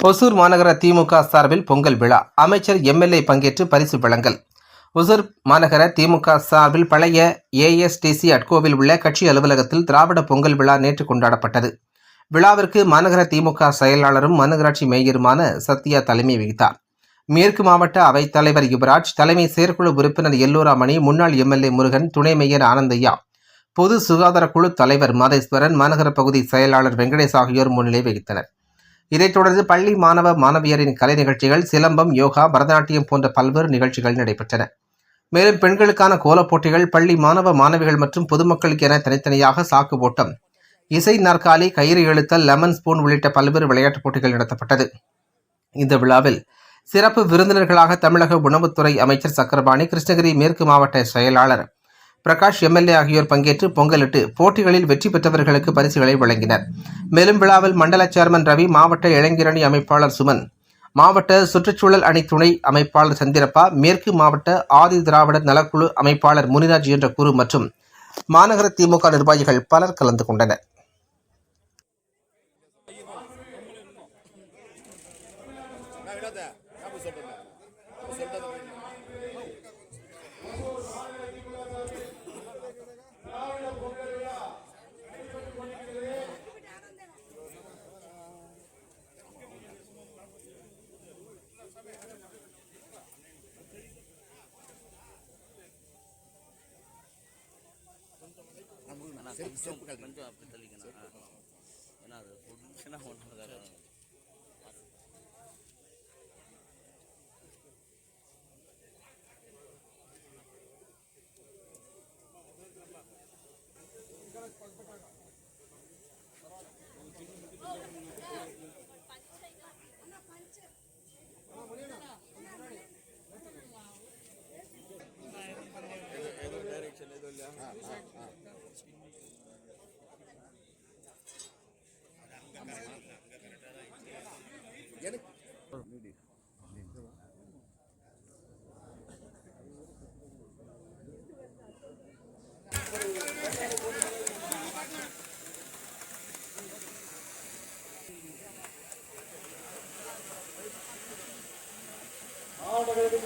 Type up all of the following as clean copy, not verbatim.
ஒசூர் மாநகர திமுக சார்பில் பொங்கல் விழா. அமைச்சர் எம்எல்ஏ பங்கேற்று பரிசு வழங்கல். ஒசூர் மாநகர திமுக சார்பில் பழைய ஏஎஸ்டிசி அட்கோவில் உள்ள கட்சி அலுவலகத்தில் திராவிட பொங்கல் விழா நேற்று கொண்டாடப்பட்டது. விழாவிற்கு மாநகர திமுக செயலாளரும் மாநகராட்சி மேயருமான சத்யா தலைமை வகித்தார். மேற்கு மாவட்ட அவைத் தலைவர் யுவராஜ், தலைமை செயற்குழு உறுப்பினர் எல்லோராமணி, முன்னாள் எம்எல்ஏ முருகன், துணை மேயர் ஆனந்தையா, பொது சுகாதார குழு தலைவர் மாதேஸ்வரன், மாநகர பகுதி செயலாளர் வெங்கடேஷ் ஆகியோர் முன்னிலை வகித்தனர். இதைத் தொடர்ந்து பள்ளி மாணவ மாணவியரின் கலை நிகழ்ச்சிகள், சிலம்பம், யோகா, பரதநாட்டியம் போன்ற பல்வேறு நிகழ்ச்சிகள் நடைபெற்றன. மேலும் பெண்களுக்கான கோலப் போட்டிகள், பள்ளி மாணவ மாணவிகள் மற்றும் பொதுமக்களுக்கு என தனித்தனியாக சாக்கு ஓட்டம், இசை நாற்காலி, கயிறு இழுத்தல், லெமன் ஸ்பூன் உள்ளிட்ட பல்வேறு விளையாட்டுப் போட்டிகள் நடத்தப்பட்டது. இந்த விழாவில் சிறப்பு விருந்தினர்களாக தமிழக உணவுத்துறை அமைச்சர் சக்கரபாணி, கிருஷ்ணகிரி மேற்கு மாவட்ட செயலாளர் பிரகாஷ், எம்எல்ஏ ஆகியோர் பங்கேற்று பொங்கலிட்டு போட்டிகளில் வெற்றி பெற்றவர்களுக்கு பரிசுகளை வழங்கினர். மேலும் விழாவில் மண்டல சேர்மன் ரவி, மாவட்ட இளைஞரணி அமைப்பாளர் சுமன், மாவட்ட சுற்றுச்சூழல் அணி துணை அமைப்பாளர் சந்திரப்பா, மேற்கு மாவட்ட ஆதி திராவிடர் நலக்குழு அமைப்பாளர் முனிராஜ் என்ற குரு மற்றும் மாநகர திமுக நிர்வாகிகள் பலர் கலந்து கொண்டனர். கொஞ்சம் அப்படி தெளிக்கணும். ஏன்னா அது ஒன்றுனா ஒன்று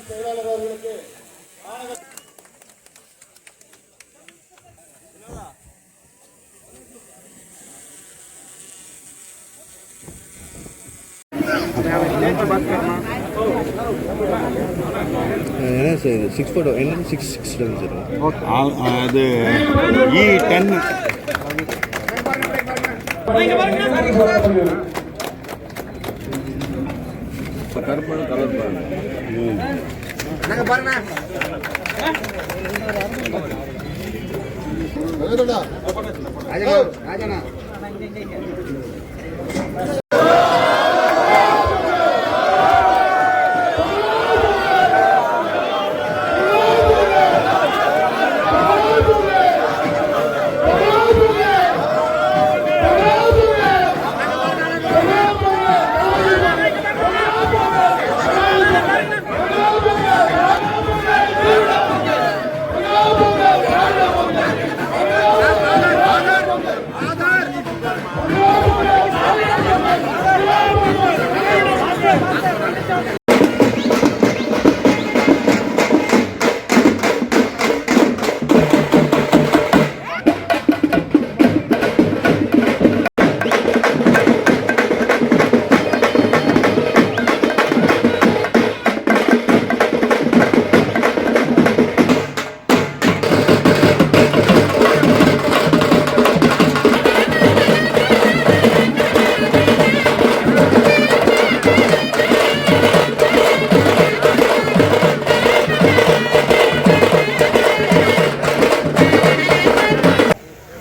செயலாளர் அவர்களுக்கு சிக்ஸ் ஃபோட்டோ என்ன 6 அது E10 கருப்பான கலர் ராஜனா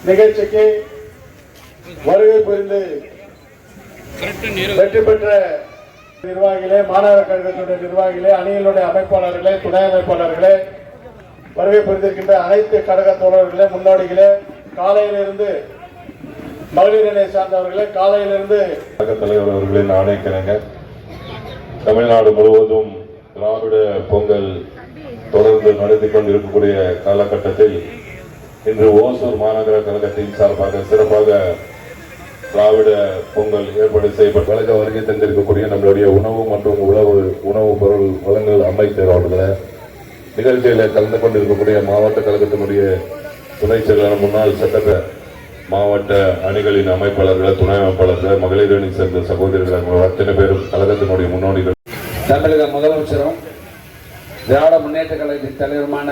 நிகழ்ச்சிக்கு வருகை புரிந்து வெற்றி பெற்ற நிர்வாகிகளே, மாநகர கழகத்துடைய நிர்வாகிகளே, அணிகளுடைய அமைப்பாளர்களே, துணை அமைப்பாளர்களே, வருகை புரிந்திருக்கின்ற அனைத்து கழக தோழர்களே, முன்னோடிகளே, காலையிலிருந்து மகளிர் அணியை சார்ந்தவர்களே, காலையிலிருந்து தலைவர் அவர்களின் ஆணைக்கிணங்க தமிழ்நாடு முழுவதும் திராவிட பொங்கல் தொடர்ந்து நடத்தி கொண்டிருக்கக்கூடிய காலகட்டத்தில் இன்று ஓசூர் மாநகர கழகத்தின் சார்பாக சிறப்பாக திராவிட பொங்கல் ஏற்பாடு செய்யப்பட்ட கழக வருகை தந்திருக்கக்கூடிய நம்மளுடைய உணவு மற்றும் உணவுப் பொருள் வழங்கல் அமைச்சர் அவர்களை, நிகழ்ச்சியில் கலந்து கொண்டிருக்கக்கூடிய மாவட்ட கழகத்தினுடைய துணை செயலாளர், முன்னாள் சட்டப்பேரவை மாவட்ட அணிகளின் அமைப்பாளர்கள், துணை அமைப்பாளர்கள், மகளிர் அணி சேர்ந்த சகோதரர்கள் அத்தனை பேரும் கழகத்தினுடைய முன்னோடிகள். தமிழக முதலமைச்சரும் திராவிட முன்னேற்ற கழகத்தின் தலைவருமான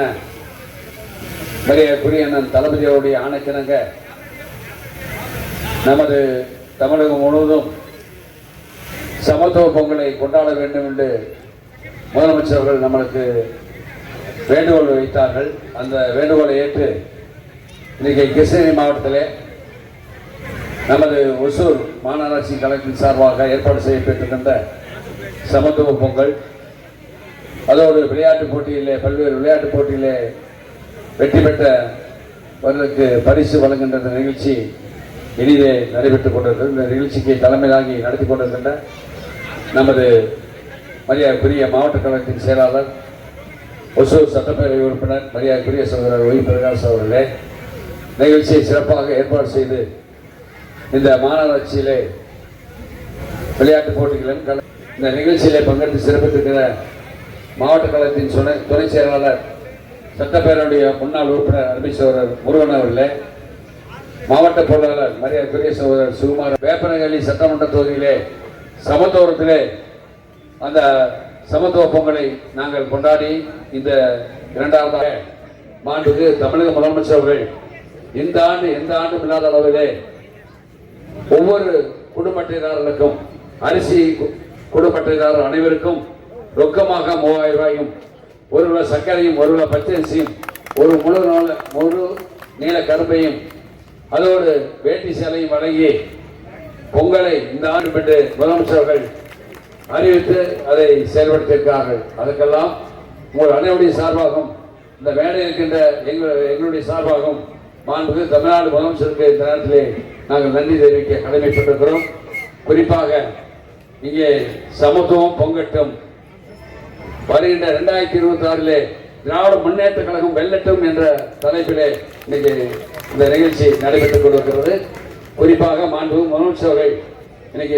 மரியாதைக்குரிய அண்ணன் தளபதி அவருடைய ஆணைக்கிணங்க நமது தமிழகம் முழுவதும் சமத்துவ பொங்கலை கொண்டாட வேண்டும் என்று முதலமைச்சர்கள் நம்மளுக்கு வேண்டுகோள் வைத்தார்கள். அந்த வேண்டுகோளை ஏற்று இன்றைக்கு கிருஷ்ணகிரி மாவட்டத்திலே நமது ஒசூர் மாநகராட்சி கழகத்தின் சார்பாக ஏற்பாடு செய்யப்பட்டிருக்கின்ற சமத்துவ பொங்கல், அதோடு விளையாட்டுப் போட்டியிலே பல்வேறு விளையாட்டுப் போட்டியிலே வெற்றி பெற்றவர்களுக்கு பரிசு வழங்குகின்ற நிகழ்ச்சி இனிதே நடைபெற்றுக் கொண்டிருக்கிறது. இந்த நிகழ்ச்சிக்கு தலைமை தாங்கி நடத்தி கொண்டிருக்கின்ற நமது மரியாதைக்குரிய மாவட்ட கழகத்தின் செயலாளர், ஒசூர் சட்டப்பேரவை உறுப்பினர் மரியாதைக்குரிய சகோதரர் ஒய் பிரகாஷ் அவர்களே, நிகழ்ச்சியை சிறப்பாக ஏற்பாடு செய்து இந்த மாநகராட்சியிலே விளையாட்டுப் போட்டிகளும் இந்த நிகழ்ச்சியிலே பங்கெடுத்து சிறப்பித்திருக்கிற மாவட்ட கழகத்தின் துணை செயலாளர், சட்டப்பேரவையுடைய முன்னாள் உறுப்பினர் அருமை சகோதரர் முருகன் அவர்களே, மாவட்ட பொருளாளர் மரியாதைக்குரிய சகோதரர் சுகுமார், வேப்பனஹள்ளி சட்டமன்ற தொகுதியிலே சமத்துவத்திலே அந்த சமத்துவ பொங்கலை நாங்கள் கொண்டாடி இந்த இரண்டாவதாக மாண்புக்கு தமிழக முதலமைச்சர் அவர்கள் இந்த ஆண்டு எந்த ஆண்டும் இல்லாத அளவிலே ஒவ்வொரு குடும்ப அட்டைதாரர்களுக்கும் அரிசி குடும்ப அட்டைதாரர் அனைவருக்கும் ரொக்கமாக 3000 ரூபாயும், 1 கிலோ சர்க்கரையும், 1 கிலோ பச்சரிசியும், ஒரு முழு நீல கரும்பையும், அதோடு வேட்டி சேலையும் வழங்கி பொங்கலை இந்த ஆண்டு பெற்று முதலமைச்சர்கள் அறிவித்து அதை செயல்படுத்தியிருக்கிறார்கள். அதற்கெல்லாம் உங்கள் அனைவருடைய சார்பாகவும் இந்த மேடை இருக்கின்ற எங்களுடைய சார்பாகவும் மாண்புக்கு தமிழ்நாடு முதலமைச்சருக்கு இந்த நேரத்திலே நாங்கள் நன்றி தெரிவிக்க கடமைப்பட்டிருக்கிறோம். குறிப்பாக இங்கே சமத்துவம் பொங்கட்டும், வருகின்ற 2026 திராவிட முன்னேற்ற கழகம் வெல்லட்டும் என்ற தலைப்பிலே இன்னைக்கு இந்த நிகழ்ச்சி நடைபெற்றுக் கொண்டிருக்கிறது. குறிப்பாக மாண்பு முதலமைச்சர்கள் இன்னைக்கு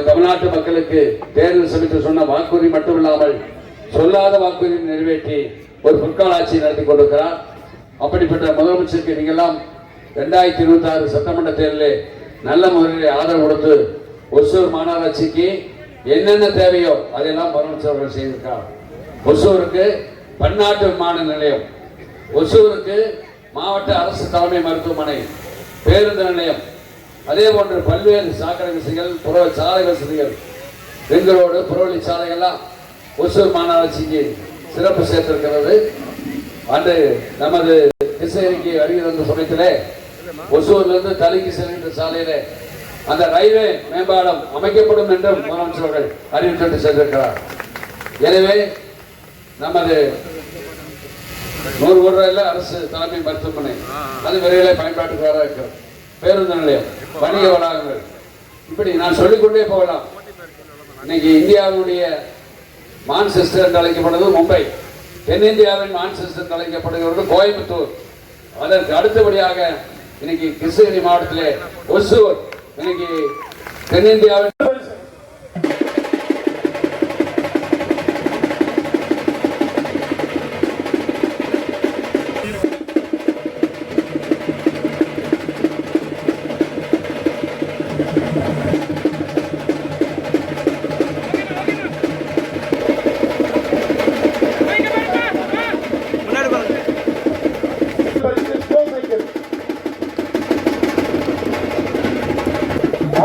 தமிழ்நாட்டு மக்களுக்கு தேர்தல் சமயத்தில் சொன்ன வாக்குறுதி மட்டுமில்லாமல் சொல்லாத வாக்குறுதி நிறைவேற்றி ஒரு பொற்கால ஆட்சி நடத்தி கொண்டிருக்கிறார். அப்படிப்பட்ட முதலமைச்சருக்கு நீங்கெல்லாம் 2026 சட்டமன்ற தேர்தலில் நல்ல முறையில் ஆதரவு கொடுத்து ஒசூர் மாநகராட்சிக்கு என்னென்ன தேவையோ அதையெல்லாம் முதலமைச்சர்கள் செய்திருக்கிறார். ஒசூருக்கு பன்னாட்டு விமான நிலையம், ஒசூருக்கு மாவட்ட அரசு தலைமை மருத்துவமனை, பேருந்து நிலையம், அதே போன்று பல்வேறு சாக்கடை வசதிகள், சாலை வசதிகள், ரிங் ரோடு, புறவழி சாலைகள்லாம் ஒசூர் மாநகராட்சிக்கு சிறப்பு சேர்த்திருக்கிறது. அன்று நமது கிருஷ்ணகிரிக்கு வருகிற அந்த சமயத்திலே ஒசூரிலிருந்து தலைக்கு செல்கின்ற சாலையிலே அந்த ரயில்வே மேம்பாலம் அமைக்கப்படும் என்றும் முதலமைச்சர்கள் அறிவித்து சென்றிருக்கிறார். எனவே நமது 100 கோடி ரூபாயில அரசு தலைமை மருத்துவமனை அது விரைவில் பயன்பாட்டுக்கு வர இருக்கிறது. பேருந்து நிலையம், வணிக வளாகங்கள், இப்படி நான் சொல்லிக்கொண்டே போகலாம். இன்னைக்கு இந்தியாவுடைய மான்செஸ்டர் என்று அழைக்கப்படுவது மும்பை, தென்னிந்தியாவின் மான்செஸ்டர் என்று அழைக்கப்படுகிறது கோயம்புத்தூர். அதற்கு அடுத்தபடியாக இன்னைக்கு கிருஷ்ணகிரி மாவட்டத்திலே ஒசூர் இன்னைக்கு தென்னிந்தியாவின்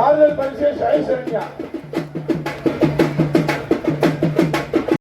ஆறுதல் பரிசு சைசரண்யா